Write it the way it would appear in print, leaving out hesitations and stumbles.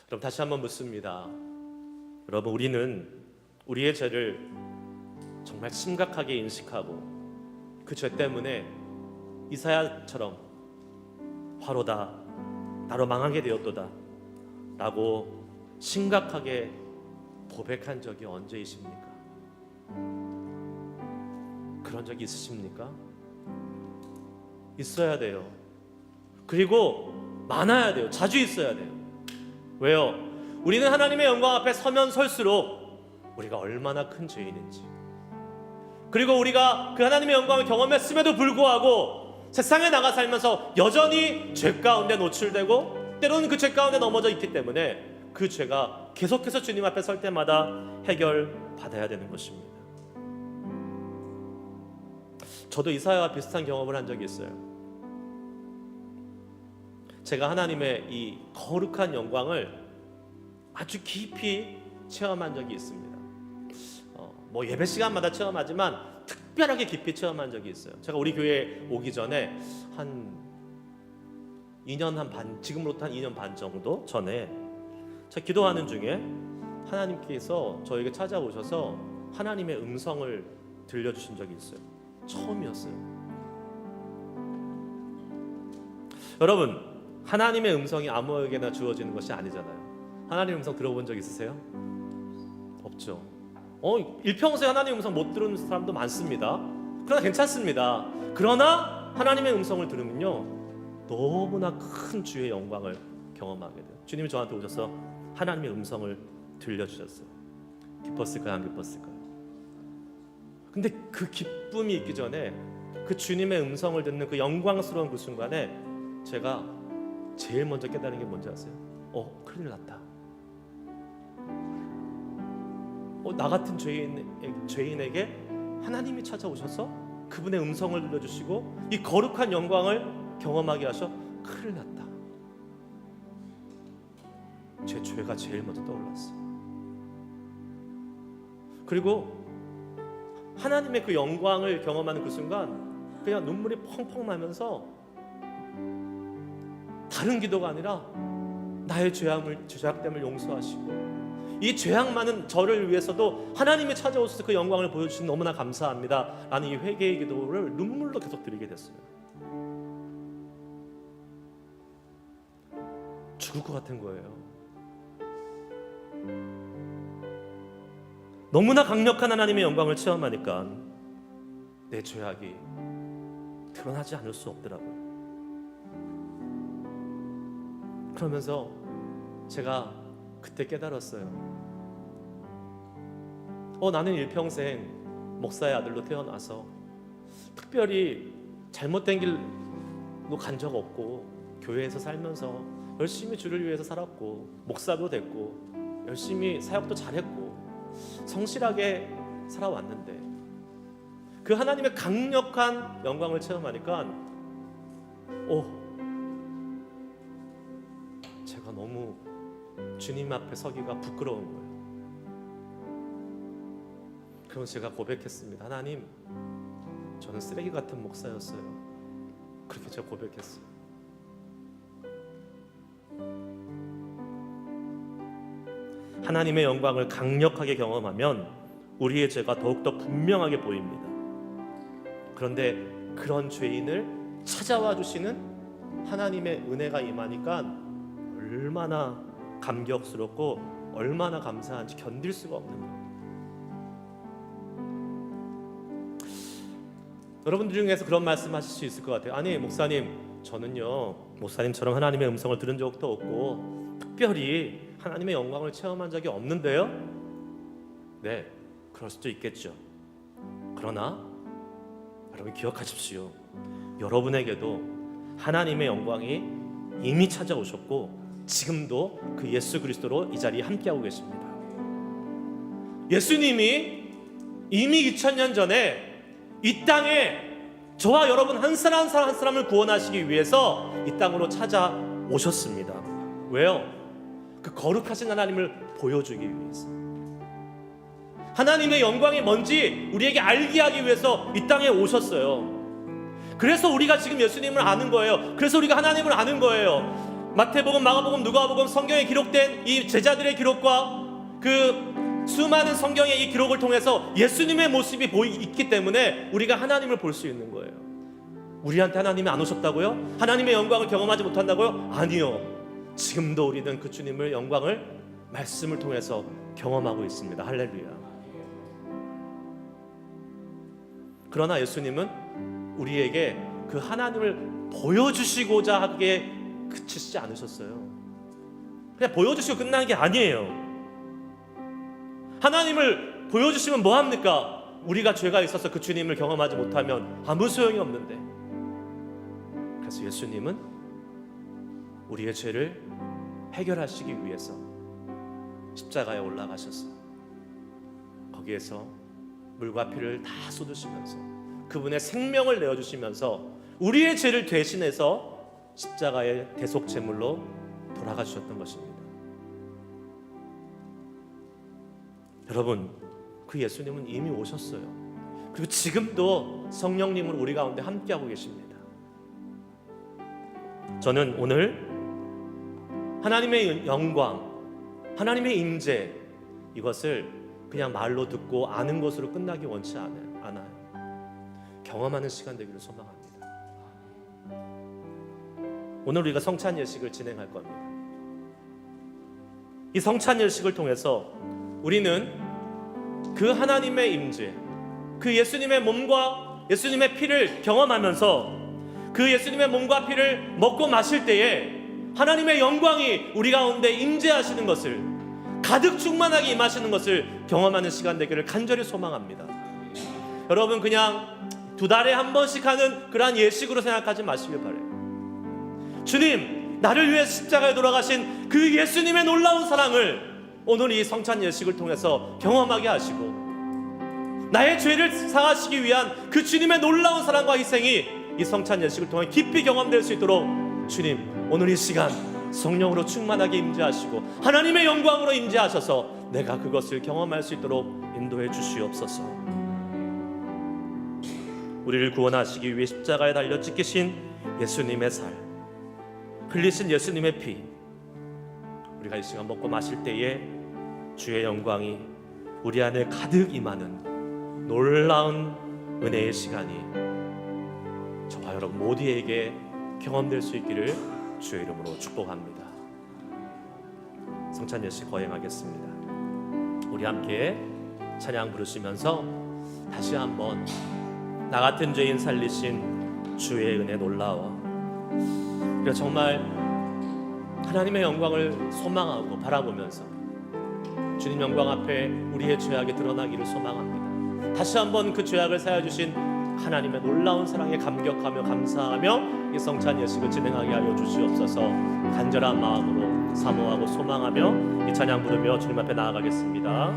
그럼 다시 한번 묻습니다. 여러분, 우리는 우리의 죄를 정말 심각하게 인식하고 그 죄 때문에 이사야처럼 화로다, 나로 망하게 되었도다 라고 심각하게 고백한 적이 언제이십니까? 그런 적이 있으십니까? 있어야 돼요. 그리고 많아야 돼요. 자주 있어야 돼요. 왜요? 우리는 하나님의 영광 앞에 서면 설수록 우리가 얼마나 큰 죄인인지, 그리고 우리가 그 하나님의 영광을 경험했음에도 불구하고 세상에 나가 살면서 여전히 죄 가운데 노출되고 때로는 그 죄 가운데 넘어져 있기 때문에 그 죄가 계속해서 주님 앞에 설 때마다 해결받아야 되는 것입니다. 저도 이사야와 비슷한 경험을 한 적이 있어요. 제가 하나님의 이 거룩한 영광을 아주 깊이 체험한 적이 있습니다. 예배 시간마다 체험하지만 특별하게 깊이 체험한 적이 있어요. 제가 우리 교회에 오기 전에 한 2년 반, 지금으로부터 한 2년 반 정도 전에 제가 기도하는 중에 하나님께서 저에게 찾아오셔서 하나님의 음성을 들려주신 적이 있어요. 처음이었어요. 여러분, 하나님의 음성이 아무에게나 주어지는 것이 아니잖아요. 하나님의 음성 들어본 적 있으세요? 없죠. 일평소에 하나님의 음성 못 들은 사람도 많습니다. 그러나 괜찮습니다. 그러나 하나님의 음성을 들으면요, 너무나 큰 주의 영광을 경험하게 돼요. 주님이 저한테 오셔서 하나님의 음성을 들려주셨어요. 기뻤을까요? 안 기뻤을까요? 근데 그 기쁨이 있기 전에 그 주님의 음성을 듣는 그 영광스러운 그 순간에 제가 제일 먼저 깨달은 게 뭔지 아세요? 큰일 났다. 나 같은 죄인에게 하나님이 찾아오셔서 그분의 음성을 들려주시고 이 거룩한 영광을 경험하게 하셔. 큰일 났다. 제 죄가 제일 먼저 떠올랐어. 그리고 하나님의 그 영광을 경험하는 그 순간 그냥 눈물이 펑펑 나면서 다른 기도가 아니라 나의 죄악됨을 용서하시고 이 죄악 많은 저를 위해서도 하나님이 찾아오셔서 그 영광을 보여주신 너무나 감사합니다 라는 이 회개의 기도를 눈물로 계속 드리게 됐어요. 죽을 것 같은 거예요. 너무나 강력한 하나님의 영광을 체험하니까 내 죄악이 드러나지 않을 수 없더라고요. 그러면서 제가 그때 깨달았어요. 나는 일평생 목사의 아들로 태어나서 특별히 잘못된 길로 간 적 없고 교회에서 살면서 열심히 주를 위해서 살았고 목사도 됐고 열심히 사역도 잘했고 성실하게 살아왔는데 그 하나님의 강력한 영광을 체험하니까 제가 너무 주님 앞에 서기가 부끄러운 거예요. 그럼 제가 고백했습니다. 하나님, 저는 쓰레기 같은 목사였어요. 그렇게 제가 고백했어요. 하나님의 영광을 강력하게 경험하면 우리의 죄가 더욱더 분명하게 보입니다. 그런데 그런 죄인을 찾아와 주시는 하나님의 은혜가 임하니까 얼마나 감격스럽고 얼마나 감사한지 견딜 수가 없는 거예요. 여러분들 중에서 그런 말씀 하실 수 있을 것 같아요. 아니 목사님, 저는요 목사님처럼 하나님의 음성을 들은 적도 없고 특별히 하나님의 영광을 체험한 적이 없는데요. 네, 그럴 수도 있겠죠. 그러나 여러분 기억하십시오. 여러분에게도 하나님의 영광이 이미 찾아오셨고 지금도 그 예수 그리스도로 이 자리에 함께하고 계십니다. 예수님이 이미 2000년 전에 이 땅에 저와 여러분 한 사람 한 사람을 구원하시기 위해서 이 땅으로 찾아오셨습니다. 왜요? 그 거룩하신 하나님을 보여주기 위해서. 하나님의 영광이 뭔지 우리에게 알게 하기 위해서 이 땅에 오셨어요. 그래서 우리가 지금 예수님을 아는 거예요. 그래서 우리가 하나님을 아는 거예요. 마태복음, 마가복음, 누가복음 성경에 기록된 이 제자들의 기록과 그 수많은 성경의 이 기록을 통해서 예수님의 모습이 있기 때문에 우리가 하나님을 볼 수 있는 거예요. 우리한테 하나님이 안 오셨다고요? 하나님의 영광을 경험하지 못한다고요? 아니요. 지금도 우리는 그 주님의 영광을 말씀을 통해서 경험하고 있습니다. 할렐루야. 그러나 예수님은 우리에게 그 하나님을 보여주시고자 하기에 그치지 않으셨어요. 그냥 보여주시고 끝나는 게 아니에요. 하나님을 보여주시면 뭐합니까? 우리가 죄가 있어서 그 주님을 경험하지 못하면 아무 소용이 없는데, 그래서 예수님은 우리의 죄를 해결하시기 위해서 십자가에 올라가셔서 거기에서 물과 피를 다 쏟으시면서 그분의 생명을 내어주시면서 우리의 죄를 대신해서 십자가의 대속제물로 돌아가 주셨던 것입니다. 여러분, 그 예수님은 이미 오셨어요. 그리고 지금도 성령님은 우리 가운데 함께하고 계십니다. 저는 오늘 하나님의 영광, 하나님의 임재, 이것을 그냥 말로 듣고 아는 것으로 끝나기 원치 않아요. 경험하는 시간 되기를 소망합니다. 오늘 우리가 성찬 예식을 진행할 겁니다. 이 성찬 예식을 통해서 우리는 그 하나님의 임재, 그 예수님의 몸과 예수님의 피를 경험하면서 그 예수님의 몸과 피를 먹고 마실 때에 하나님의 영광이 우리 가운데 임재하시는 것을, 가득 충만하게 임하시는 것을 경험하는 시간 되기를 간절히 소망합니다. 여러분, 그냥 2달에 한 번씩 하는 그러한 예식으로 생각하지 마시길 바라요. 주님, 나를 위해 십자가에 돌아가신 그 예수님의 놀라운 사랑을 오늘 이 성찬 예식을 통해서 경험하게 하시고, 나의 죄를 사하시기 위한 그 주님의 놀라운 사랑과 희생이 이 성찬 예식을 통해 깊이 경험될 수 있도록 주님, 오늘 이 시간 성령으로 충만하게 임재하시고 하나님의 영광으로 임재하셔서 내가 그것을 경험할 수 있도록 인도해 주시옵소서. 우리를 구원하시기 위해 십자가에 달려 찢기신 예수님의 살, 흘리신 예수님의 피, 우리가 이 시간 먹고 마실 때에 주의 영광이 우리 안에 가득 임하는 놀라운 은혜의 시간이 저와 여러분 모두에게 경험될 수 있기를 주의 이름으로 축복합니다. 성찬 예식 거행하겠습니다. 우리 함께 찬양 부르시면서 다시 한번 나 같은 죄인 살리신 주의 은혜 놀라워, 그래서 정말 하나님의 영광을 소망하고 바라보면서 주님 영광 앞에 우리의 죄악이 드러나기를 소망합니다. 다시 한번 그 죄악을 사여주신 하나님의 놀라운 사랑에 감격하며 감사하며 이 성찬 예식을 진행하게 하여 주시옵소서. 간절한 마음으로 사모하고 소망하며 이 찬양 부르며 주님 앞에 나아가겠습니다.